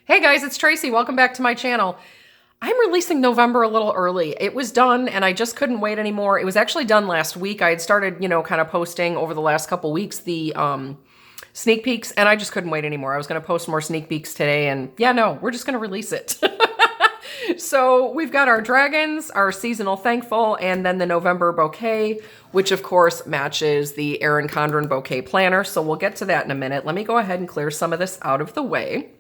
Hey guys, it's Tracy. Welcome back to my channel. I'm releasing November a little early. It was done and I just couldn't wait anymore. It was actually done last week. I had started, kind of posting over the last couple weeks the sneak peeks, and I just couldn't wait anymore. I was going to post more sneak peeks today, and yeah, no, we're just going to release it. So we've got our dragons, our seasonal thankful, and then the November bouquet, which of course matches the Erin Condren bouquet planner. So we'll get to that in a minute. Let me go ahead and clear some of this out of the way.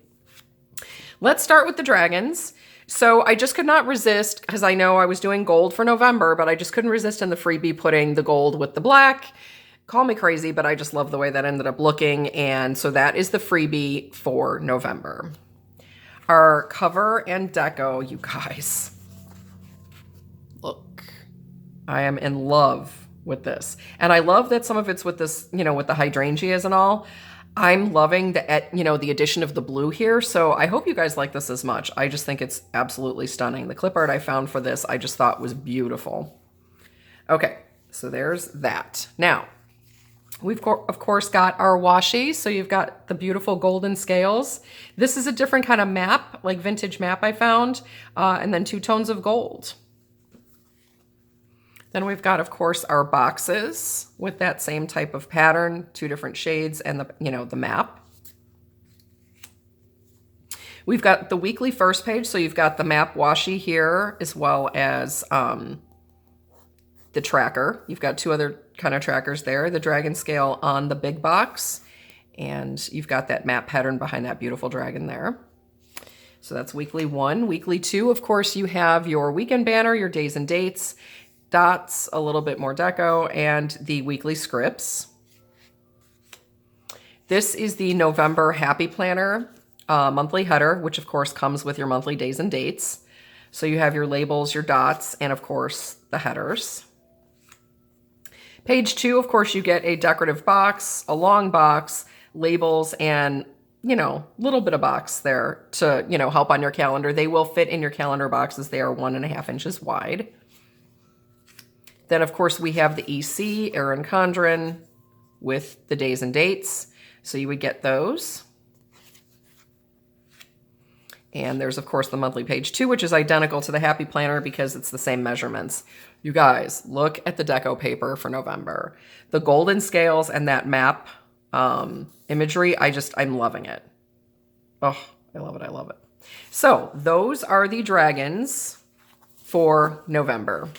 Let's start with the dragons. So I just could not resist, because I know I was doing gold for November, but I just couldn't resist in the freebie putting the gold with the black. Call me crazy, but I just love the way that ended up looking. And so that is the freebie for November. Our cover and deco, you guys. Look, I am in love with this. And I love that some of it's with this, with the hydrangeas and all. I'm loving the addition of the blue here. So I hope you guys like this as much. I just think it's absolutely stunning. The clip art I found for this, I just thought was beautiful. Okay, so there's that. Now, we've of course got our washi. So you've got the beautiful golden scales. This is a different kind of map, like vintage map I found, and then 2 tones of gold. Then we've got, of course, our boxes with that same type of pattern, 2 different shades, and the map. We've got the weekly first page, so you've got the map washi here, as well as the tracker. You've got 2 other kind of trackers there, the dragon scale on the big box, and you've got that map pattern behind that beautiful dragon there. So that's weekly 1. Weekly 2, of course, you have your weekend banner, your days and dates, dots, a little bit more deco, and the weekly scripts. This is the November Happy Planner monthly header, which of course comes with your monthly days and dates. So you have your labels, your dots, and of course the headers. Page 2, of course, you get a decorative box, a long box, labels, and little bit of box there to, help on your calendar. They will fit in your calendar boxes. They are 1.5 inches wide. Then, of course, we have the EC, Erin Condren, with the days and dates. So you would get those. And there's, of course, the monthly page 2, which is identical to the Happy Planner because it's the same measurements. You guys, look at the deco paper for November. The golden scales and that map imagery, I'm loving it. Oh, I love it, I love it. So those are the dragons for November.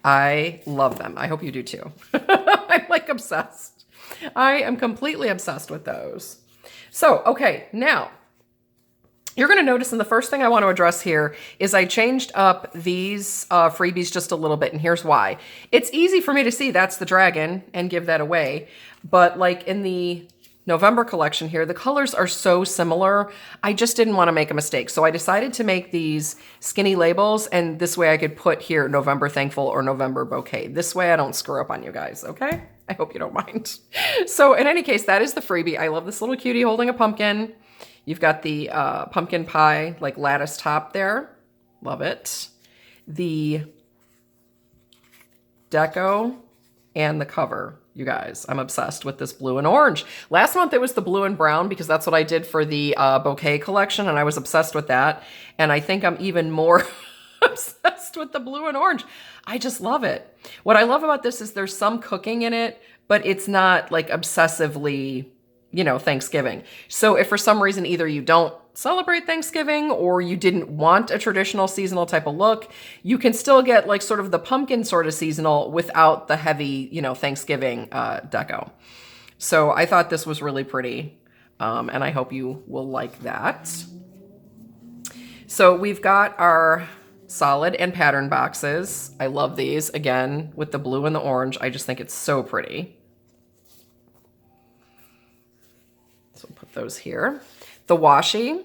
I love them. I hope you do too. I'm like obsessed. I am completely obsessed with those. So, okay, now you're going to notice, and the first thing I want to address here is I changed up these freebies just a little bit, and here's why. It's easy for me to see that's the dragon and give that away, but like in the November collection here, the colors are so similar. I just didn't want to make a mistake. So I decided to make these skinny labels, and this way I could put here November Thankful or November Bouquet. This way I don't screw up on you guys, okay? I hope you don't mind. So in any case, that is the freebie. I love this little cutie holding a pumpkin. You've got the pumpkin pie, like lattice top there. Love it. The deco and the cover. You guys, I'm obsessed with this blue and orange. Last month it was the blue and brown because that's what I did for the bouquet collection, and I was obsessed with that. And I think I'm even more obsessed with the blue and orange. I just love it. What I love about this is there's some cooking in it, but it's not like obsessively, Thanksgiving. So if for some reason either you don't celebrate Thanksgiving or you didn't want a traditional seasonal type of look, you can still get like sort of the pumpkin sort of seasonal without the heavy, Thanksgiving deco. So I thought this was really pretty, and I hope you will like that. So we've got our solid and pattern boxes. I love these, again, with the blue and the orange. I just think it's so pretty. So we'll put those here. The washi,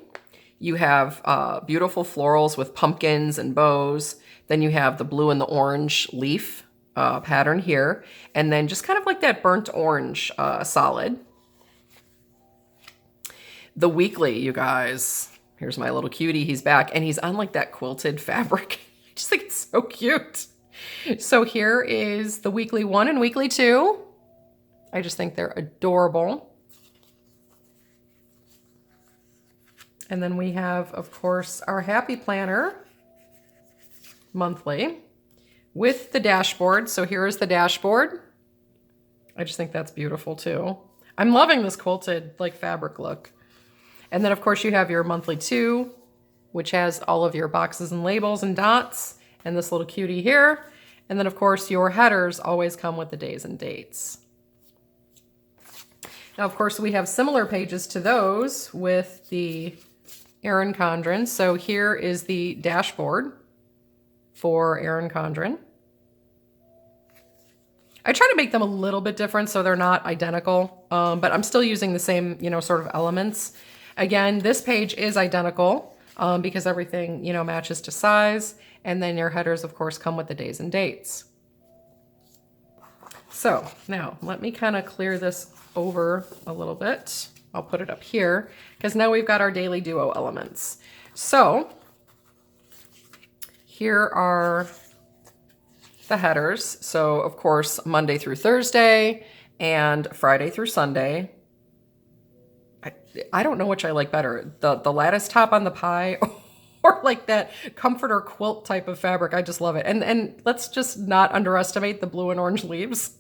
you have beautiful florals with pumpkins and bows. Then you have the blue and the orange leaf pattern here. And then just kind of like that burnt orange solid. The weekly, you guys. Here's my little cutie. He's back. And he's on like that quilted fabric. I just think it's so cute. So here is the weekly 1 and weekly 2. I just think they're adorable. And then we have, of course, our Happy Planner monthly with the dashboard. So here is the dashboard. I just think that's beautiful too. I'm loving this quilted like fabric look. And then of course you have your monthly 2, which has all of your boxes and labels and dots and this little cutie here. And then of course your headers always come with the days and dates. Now of course we have similar pages to those with the Erin Condren. So here is the dashboard for Erin Condren. I try to make them a little bit different so they're not identical, but I'm still using the same, sort of elements. Again, this page is identical because everything, matches to size. And then your headers, of course, come with the days and dates. So now let me kind of clear this over a little bit. I'll put it up here because now we've got our daily duo elements. So here are the headers. So of course, Monday through Thursday and Friday through Sunday. I don't know which I like better, the lattice top on the pie or like that comforter quilt type of fabric. I just love it. And let's just not underestimate the blue and orange leaves.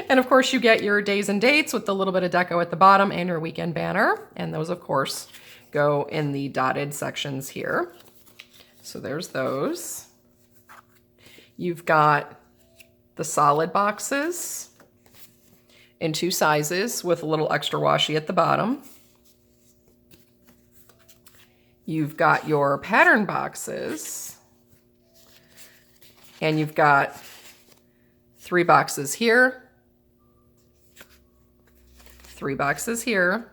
And of course you get your days and dates with a little bit of deco at the bottom and your weekend banner. And those of course go in the dotted sections here. So there's those. You've got the solid boxes in 2 sizes with a little extra washi at the bottom. You've got your pattern boxes and you've got 3 boxes here, 3 boxes here,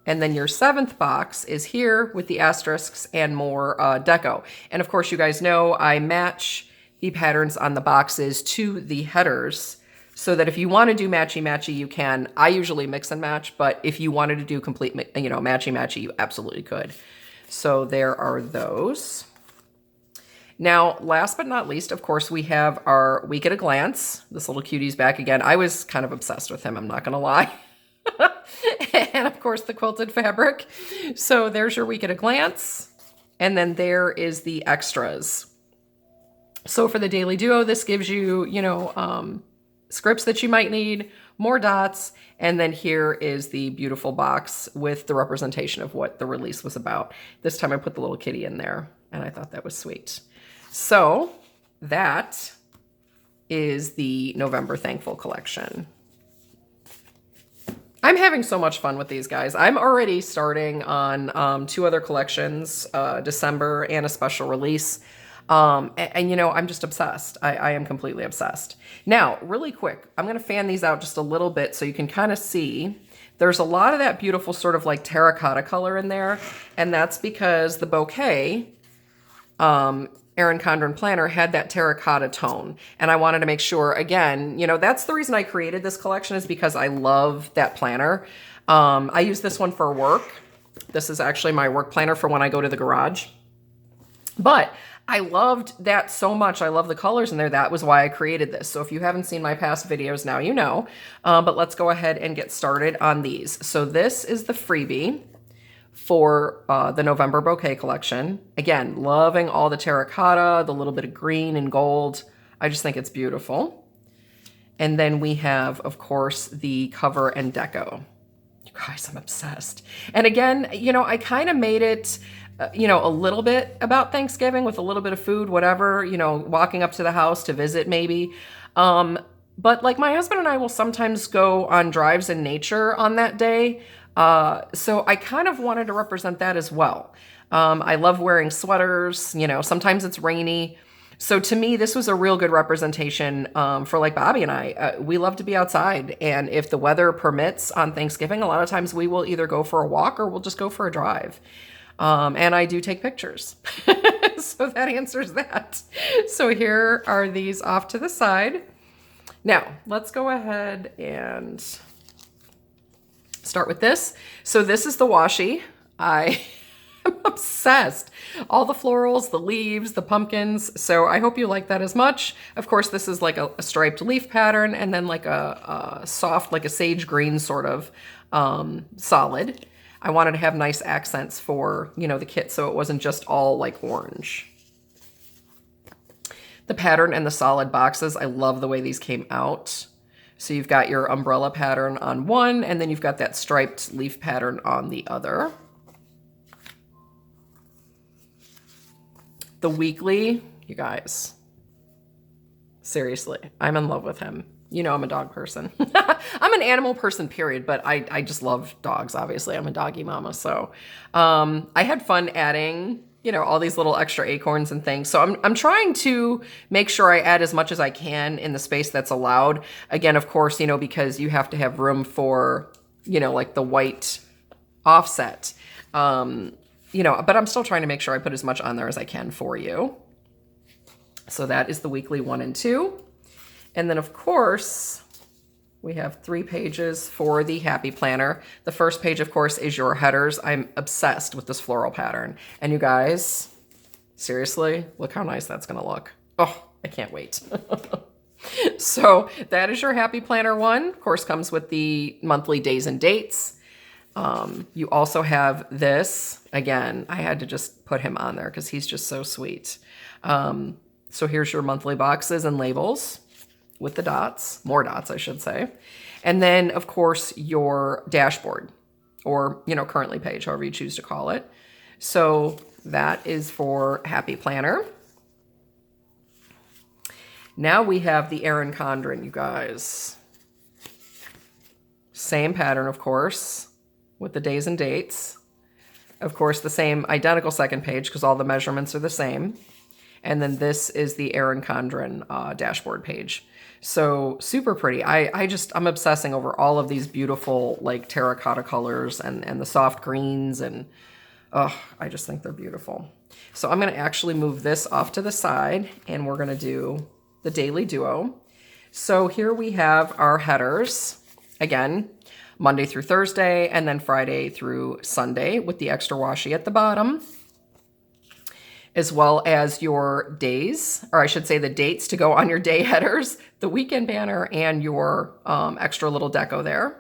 and then your 7th box is here with the asterisks and more deco. And of course you guys know I match the patterns on the boxes to the headers so that if you want to do matchy-matchy, you can. I usually mix and match, but if you wanted to do complete, matchy-matchy, you absolutely could. So there are those. Now, last but not least, of course, we have our Week at a Glance. This little cutie's back again. I was kind of obsessed with him, I'm not gonna lie. And of course, the quilted fabric. So there's your Week at a Glance. And then there is the extras. So for the Daily Duo, this gives you, scripts that you might need, more dots, and then here is the beautiful box with the representation of what the release was about. This time I put the little kitty in there, and I thought that was sweet. So that is the November Thankful collection. I'm having so much fun with these guys. I'm already starting on 2 other collections, December and a special release. I'm just obsessed. I am completely obsessed. Now, really quick, I'm going to fan these out just a little bit so you can kind of see. There's a lot of that beautiful sort of like terracotta color in there. And that's because the bouquet, Erin Condren Planner had that terracotta tone. And I wanted to make sure, again, that's the reason I created this collection is because I love that planner. I use this one for work. This is actually my work planner for when I go to the garage. But I loved that so much. I love the colors in there. That was why I created this. So if you haven't seen my past videos, now you know. But let's go ahead and get started on these. So this is the freebie for the November Bouquet collection. Again, loving all the terracotta, the little bit of green and gold. I just think it's beautiful. And then we have, of course, the cover and deco. You guys, I'm obsessed. And again, I kind of made it a little bit about Thanksgiving with a little bit of food, whatever, walking up to the house to visit maybe. But like my husband and I will sometimes go on drives in nature on that day. So I kind of wanted to represent that as well. I love wearing sweaters, sometimes it's rainy. So to me, this was a real good representation for like Bobby and I. We love to be outside. And if the weather permits on Thanksgiving, a lot of times we will either go for a walk or we'll just go for a drive. And I do take pictures. So that answers that. So here are these off to the side. Now, let's go ahead and start with this. So this is the washi. I am obsessed. All the florals, the leaves, the pumpkins. So I hope you like that as much. Of course, this is like a striped leaf pattern and then like a soft, like a sage green sort of solid. I wanted to have nice accents for, you know, the kit, so it wasn't just all like orange. The pattern and the solid boxes, I love the way these came out. So you've got your umbrella pattern on one, and then you've got that striped leaf pattern on the other. The weekly, you guys, seriously, I'm in love with him. You know I'm a dog person. I'm an animal person, period, but I just love dogs, obviously. I'm a doggy mama, so I had fun adding, you know, all these little extra acorns and things. So I'm trying to make sure I add as much as I can in the space that's allowed. Again, of course, you know, because you have to have room for, you know, like the white offset. You know, but I'm still trying to make sure I put as much on there as I can for you. So that is the weekly 1 and 2. And then, of course, we have 3 pages for the Happy Planner. The first page, of course, is your headers. I'm obsessed with this floral pattern. And you guys, seriously, look how nice that's going to look. Oh, I can't wait. So that is your Happy Planner 1. Of course, comes with the monthly days and dates. You also have this. Again, I had to just put him on there because he's just so sweet. So here's your monthly boxes and labels with the dots, more dots, I should say. And then, of course, your dashboard, or, you know, currently page, however you choose to call it. So that is for Happy Planner. Now we have the Erin Condren, you guys. Same pattern, of course, with the days and dates. Of course, the same identical second page because all the measurements are the same. And then this is the Erin Condren dashboard page. So super pretty. I'm obsessing over all of these beautiful like terracotta colors and the soft greens, and oh, I just think they're beautiful. So I'm gonna actually move this off to the side and we're gonna do the Daily Duo. So here we have our headers. Again, Monday through Thursday, and then Friday through Sunday with the extra washi at the bottom, as well as your days, or I should say the dates to go on your day headers, the weekend banner, and your extra little deco there.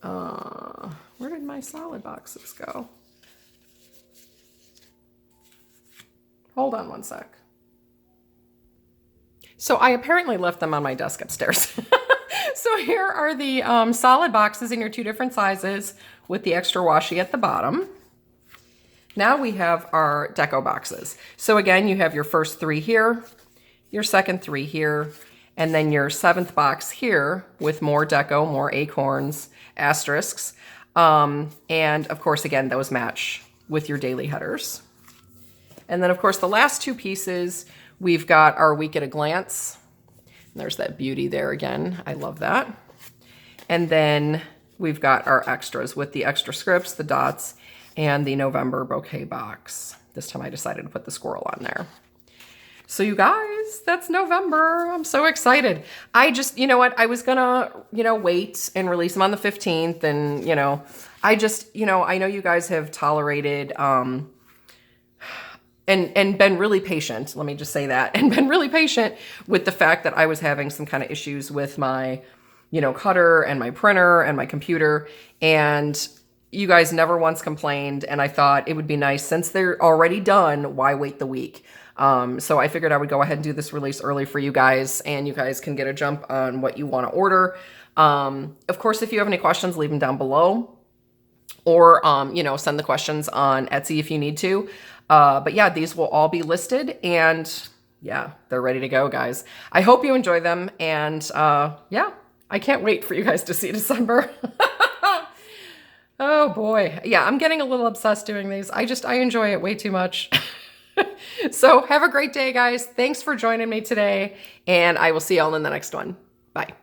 Where did my solid boxes go? Hold on one sec. So I apparently left them on my desk upstairs. So here are the solid boxes in your 2 different sizes with the extra washi at the bottom. Now we have our deco boxes. So again, you have your first 3 here, your second 3 here, and then your 7th box here with more deco, more acorns, asterisks. And of course, again, those match with your daily headers. And then of course, the last 2 pieces, we've got our week at a glance. And there's that beauty there again. I love that. And then we've got our extras with the extra scripts, the dots, and the November bouquet box. This time I decided to put the squirrel on there. So you guys, that's November. I'm so excited. I just, you know what, I was gonna, wait and release them on the 15th. And, I just, I know you guys have tolerated, and been really patient, let me just say that, and been really patient with the fact that I was having some kind of issues with my, cutter and my printer and my computer. And you guys never once complained. And I thought it would be nice, since they're already done, why wait the week? So I figured I would go ahead and do this release early for you guys, and you guys can get a jump on what you want to order. Of course, if you have any questions, leave them down below, or, send the questions on Etsy if you need to. But yeah, these will all be listed, and yeah, they're ready to go, guys. I hope you enjoy them. And, yeah, I can't wait for you guys to see December. Oh boy. Yeah, I'm getting a little obsessed doing these. I enjoy it way too much. So have a great day, guys. Thanks for joining me today, and I will see y'all in the next one. Bye.